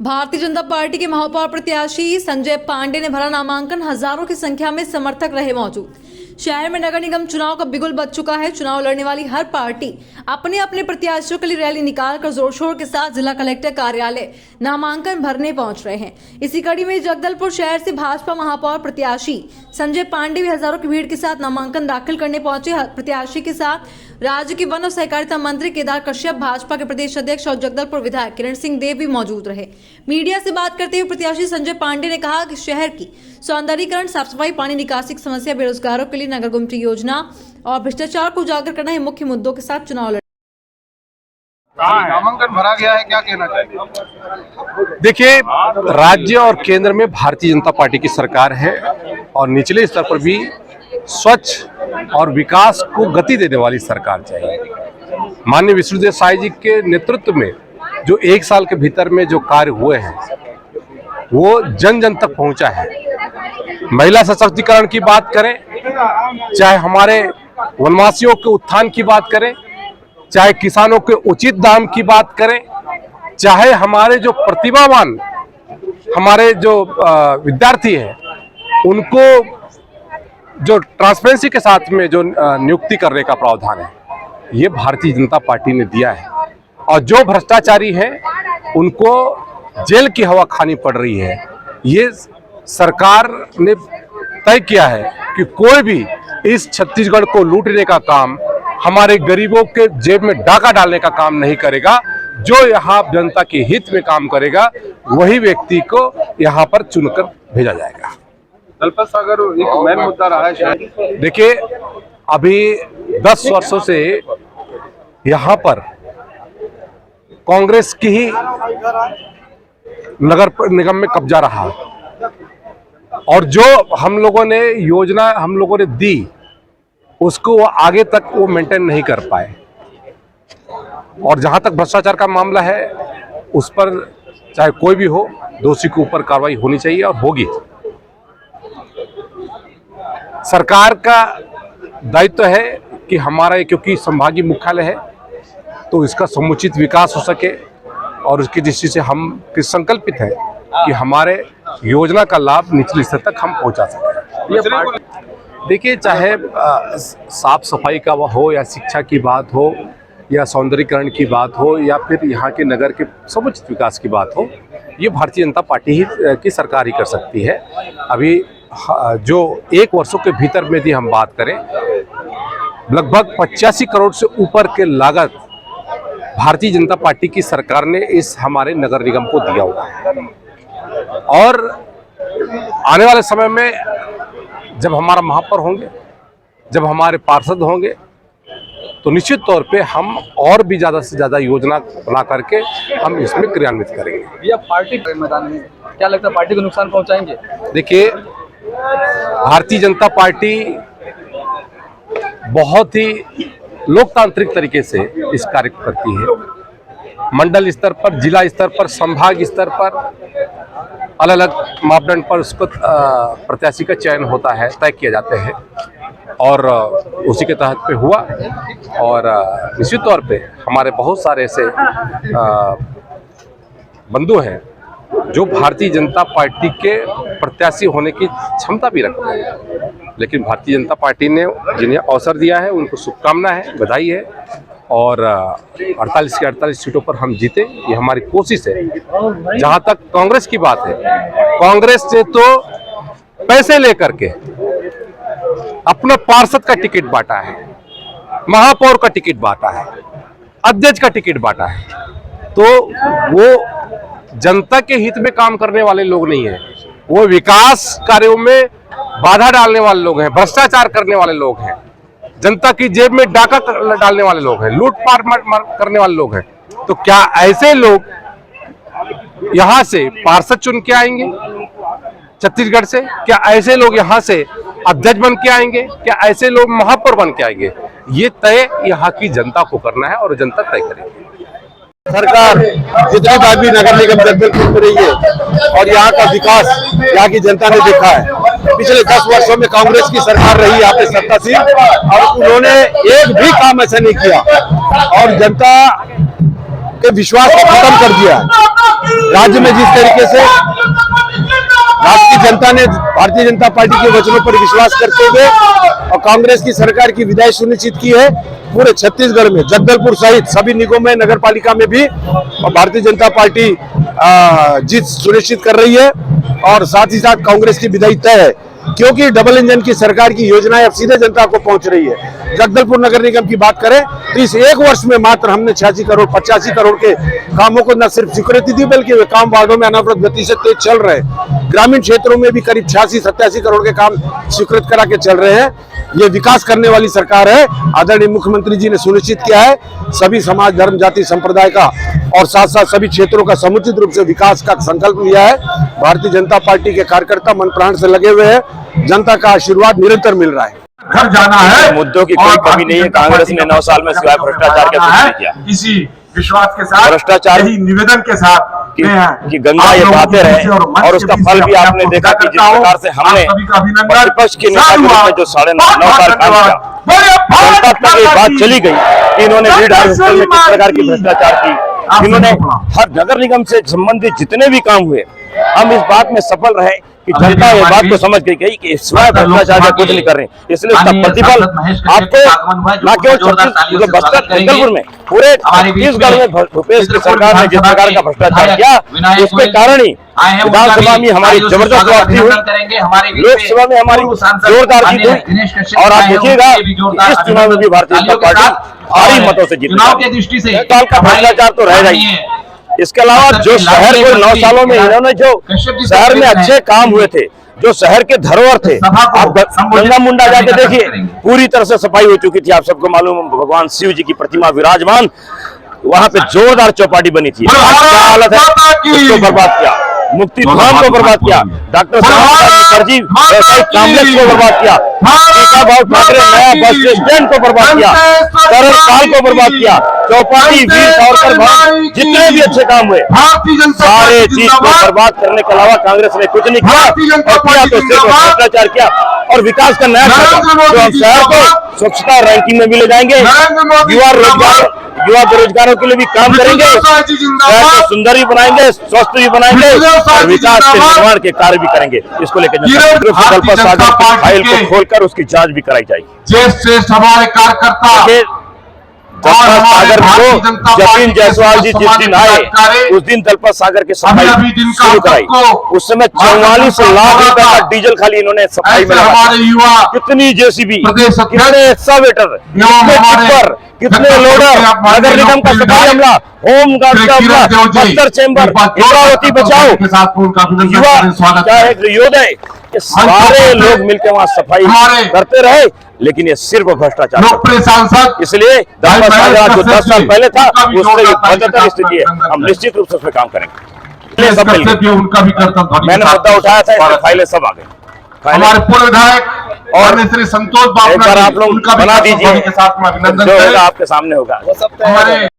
Bharatiya Janata party के महापौर प्रत्याशी संजय पांडे ने भरा नामांकन। हजारों की संख्या में समर्थक रहे मौजूद। शहर में नगर निगम चुनाव का बिगुल बज चुका है। चुनाव लड़ने वाली हर पार्टी अपने अपने प्रत्याशियों के लिए रैली निकालकर जोर शोर के साथ जिला कलेक्टर कार्यालय नामांकन भरने पहुंच रहे हैं। इसी कड़ी में जगदलपुर शहर से भाजपा महापौर प्रत्याशी संजय पांडे भी हजारों की भीड़ के साथ नामांकन दाखिल करने पहुंचे। प्रत्याशी के साथ राज्य के वन और सहकारिता मंत्री केदार कश्यप, भाजपा के प्रदेश अध्यक्ष और जगदलपुर विधायक किरण सिंह देव भी मौजूद रहे। मीडिया से बात करते हुए प्रत्याशी संजय पांडे ने कहा कि शहर की सौंदर्यीकरण, साफ सफाई, पानी निकासी की समस्या, बेरोजगारों के लिए नगर गुमटी योजना और भ्रष्टाचार को उजागर करना है मुख्य मुद्दों के साथ चुनाव लड़। नामांकन भरा गया है, क्या कहना चाहिए? देखिए, राज्य और केंद्र में भारतीय जनता पार्टी की सरकार है और निचले स्तर पर भी स्वच्छ और विकास को गति देने वाली सरकार चाहिए। माननीय विष्णुदेव साई जी के नेतृत्व में जो 1 साल के भीतर में जो कार्य हुए हैं वो जन जन तक पहुंचा है। महिला सशक्तिकरण की बात करें, चाहे हमारे वनवासियों के उत्थान की बात करें, चाहे किसानों के उचित दाम की बात करें, चाहे हमारे जो प्रतिभावान हमारे जो विद्यार्थी हैं उनको जो ट्रांसपेरेंसी के साथ में जो नियुक्ति करने का प्रावधान है, ये भारतीय जनता पार्टी ने दिया है। और जो भ्रष्टाचारी हैं उनको जेल की हवा खानी पड़ रही है। ये सरकार ने तय किया है कि कोई भी इस छत्तीसगढ़ को लूटने का काम, हमारे गरीबों के जेब में डाका डालने का काम नहीं करेगा। जो यहाँ जनता के हित में काम करेगा वही व्यक्ति को यहाँ पर चुनकर भेजा जाएगा। दलपत सागर एक मेन मुद्दा रहा है शायद। देखिए, अभी 10 वर्षों से यहाँ पर कांग्रेस की ही नगर निगम में कब्जा रहा और जो हम लोगों ने योजना हम लोगों ने दी उसको वो आगे तक वो मेंटेन नहीं कर पाए। और जहां तक भ्रष्टाचार का मामला है उस पर चाहे कोई भी हो, दोषी के ऊपर कार्रवाई होनी चाहिए और होगी। सरकार का दायित्व है कि हमारा, क्योंकि संभागीय मुख्यालय है तो इसका समुचित विकास हो सके और उसकी दृष्टि से हम संकल्पित हैं कि हमारे योजना का लाभ निचले स्तर तक हम पहुंचा सकें। देखिए, चाहे साफ सफाई का हो या शिक्षा की बात हो या सौंदर्यीकरण की बात हो या फिर यहाँ के नगर के समुचित विकास की बात हो, ये भारतीय जनता पार्टी ही की सरकार ही कर सकती है। अभी जो 1 वर्षों के भीतर में भी हम बात करें, लगभग 85 करोड़ से ऊपर के लागत भारतीय जनता पार्टी की सरकार ने इस हमारे नगर निगम को दिया हुआ है। और आने वाले समय में जब हमारा महापौर होंगे, जब हमारे पार्षद होंगे, तो निश्चित तौर पे हम और भी ज़्यादा से ज़्यादा योजना बना करके हम इसमें क्रियान्वित करेंगे। या पार्टी के मैदान में क्या लगता है, पार्टी को नुकसान पहुंचाएंगे? देखिए, भारतीय जनता पार्टी बहुत ही लोकतांत्रिक तरीके से इस कार्य को करती है। मंडल स्तर पर, जिला स्तर पर, संभाग स्तर पर अलग अलग मापदंड पर उसको प्रत्याशी का चयन होता है, तय किए जाते हैं और उसी के तहत पे हुआ। और निश्चित तौर पे हमारे बहुत सारे ऐसे बंधु हैं जो भारतीय जनता पार्टी के प्रत्याशी होने की क्षमता भी रखते हैं, लेकिन भारतीय जनता पार्टी ने जिन्हें अवसर दिया है उनको शुभकामना है, बधाई है। और 48 के 48 सीटों पर हम जीते, ये हमारी कोशिश है। जहां तक कांग्रेस की बात है, कांग्रेस से तो पैसे लेकर के अपना पार्षद का टिकट बांटा है, महापौर का टिकट बांटा है, अध्यक्ष का टिकट बांटा है। तो वो जनता के हित में काम करने वाले लोग नहीं है, वो विकास कार्यों में बाधा डालने वाले लोग हैं, भ्रष्टाचार करने वाले लोग हैं, जनता की जेब में डाका डालने वाले लोग हैं, लूटपाट करने वाले लोग हैं। तो क्या ऐसे लोग यहां से पार्षद चुन के आएंगे छत्तीसगढ़ से? क्या ऐसे लोग यहां से अध्यक्ष बन के आएंगे? क्या ऐसे लोग महापौर बन के आएंगे? ये तय यहाँ की जनता को करना है और जनता तय करेगी। सरकार जितनी बार भी नगर निगम जगदलपुर में रही है और यहाँ का विकास यहाँ की जनता ने देखा है। पिछले 10 वर्षों में कांग्रेस की सरकार रही यहाँ पे सत्तासीन और उन्होंने एक भी काम ऐसा नहीं किया। और जनता के विश्वास को खत्म कर दिया है। राज्य में जिस तरीके से राज्य की जनता ने भारतीय जनता पार्टी के वचनों पर विश्वास करते हुए और कांग्रेस की सरकार की विदाई सुनिश्चित की है, पूरे छत्तीसगढ़ में जगदलपुर सहित सभी निगमों में, नगर पालिका में भी और भारतीय जनता पार्टी जीत सुनिश्चित कर रही है। और साथ ही साथ कांग्रेस की विदाई तय है, क्योंकि डबल इंजन की सरकार की योजनाएं अब सीधे जनता को पहुंच रही है। जगदलपुर नगर निगम की बात करें तो इस एक वर्ष में मात्र हमने 86 करोड़ 85 करोड़ के कामों को न सिर्फ स्वीकृति दी, बल्कि वे काम वार्डों में अनवरत गति से तेज चल रहे हैं। ग्रामीण क्षेत्रों में भी करीब 86-87 करोड़ के काम स्वीकृत करा के चल रहे हैं। ये विकास करने वाली सरकार है। आदरणीय मुख्यमंत्री जी ने सुनिश्चित किया है सभी समाज, धर्म, जाति, संप्रदाय का और साथ साथ सभी क्षेत्रों का समुचित रूप से विकास का संकल्प लिया है। भारतीय जनता पार्टी के कार्यकर्ता मन प्राण से लगे हुए हैं। जनता का आशीर्वाद निरंतर मिल रहा है। घर जाना है, मुद्दों की कोई कमी नहीं है। कांग्रेस ने 9 साल में सिवाय भ्रष्टाचार के कुछ नहीं किया। इसी विश्वास के साथ, भ्रष्टाचार यही निवेदन के साथ कि गंगा ये बहाते रहे और उसका फल भी आपने देखा कि जिस प्रकार से हमने प्रतिपक्ष के नेता के रूप में जो 9.5 साल काम किया, जनता तक ये बात चली गई कि इन्होंने ग्रिड हार्वेस्टर में किस प्रकार की भ्रष्टाचार की। इन्होंने हर नगर निगम से संबंधित जितने भी काम हुए, हम इस बात में सफल रहे कि जनता ये बात को समझ गई कि सिवाय भ्रष्टाचार का कुछ नहीं कर रहे, इसलिए उसका प्रतिफल आपको न केवल बस्तर जगदलपुर में, पूरे छत्तीसगढ़ में भूपेश की सरकार ने जिस प्रकार का भ्रष्टाचार किया, उसके कारण ही विधानसभा में हमारी जबरदस्त वापसी हुई, लोकसभा में हमारी जोरदार जीत हुई। और आप देखिएगा इस चुनाव में भी भारतीय जनता पार्टी भारी मतों से जीती। चुनाव की दृष्टि से का भ्रष्टाचार तो रहेगा ही। इसके अलावा जो शहर को 9 सालों में इन्होंने जो शहर में अच्छे काम हुए थे, जो शहर के धरोहर थे, आप गंगा मुंडा जाके देखिए, पूरी तरह से सफाई हो चुकी थी। आप सबको मालूम, भगवान शिव जी की प्रतिमा विराजमान, वहां पे जोरदार चौपाटी बनी थी। क्या हालत है, उसको बर्बाद किया। मुक्ति धाम को बर्बाद किया, डॉक्टर मुखर्जी व्यवसायिक कॉम्प्लेक्स को बर्बाद किया, टीकाभाव ठाकरे नया बस स्टैंड को बर्बाद किया, करण काल को बर्बाद किया, चौपाटी, वीर सावरकर भवन, जितने भी अच्छे काम हुए सारे चीज को बर्बाद करने के अलावा कांग्रेस ने कुछ नहीं किया। और किया तो सिर्फ भ्रष्टाचार किया और विकास का नया जो हम शहर को स्वच्छता रैंकिंग में भी ले जाएंगे, युवा बेरोजगारों के लिए भी काम करेंगे, शहर को सुंदर भी बनाएंगे, स्वस्थ भी बनाएंगे और विकास के निर्माण के कार्य भी करेंगे। इसको लेकर दलपत सागर की फाइल को खोलकर उसकी जांच भी कराई जाएगी। हमारे कार्यकर्ता दलपत सागर को जतिन जायसवाल जी जिस दिन आए, उस दिन दलपत सागर के सफाई शुरू कराई। उस समय 44 लाख रुपए का डीजल खाली इन्होंने सफाई में लगाया। कितनी जेसीबी, कितने एक्सकावेटर, कितने लोडर, नगर निगम का सफाई अमला, होम गार्ड का अमला, बस्तर चेंबर, इंद्रावती बचाओ, युवा चाहे योदय, ये सारे लोग मिलकर वहां सफाई करते रहे, लेकिन ये सिर्फ भ्रष्टाचार। इसलिए दलपत सागर जो 10 साल पहले था, उससे बदतर स्थिति है। हम निश्चित रूप से उसमें काम करेंगे। सब मैंने मुद्दा उठाया था, फाइलें सब आ गई। हमारे पूर्व विधायक और श्री संतोष एक बार आप लोग बना दीजिए, जो होगा आपके सामने होगा।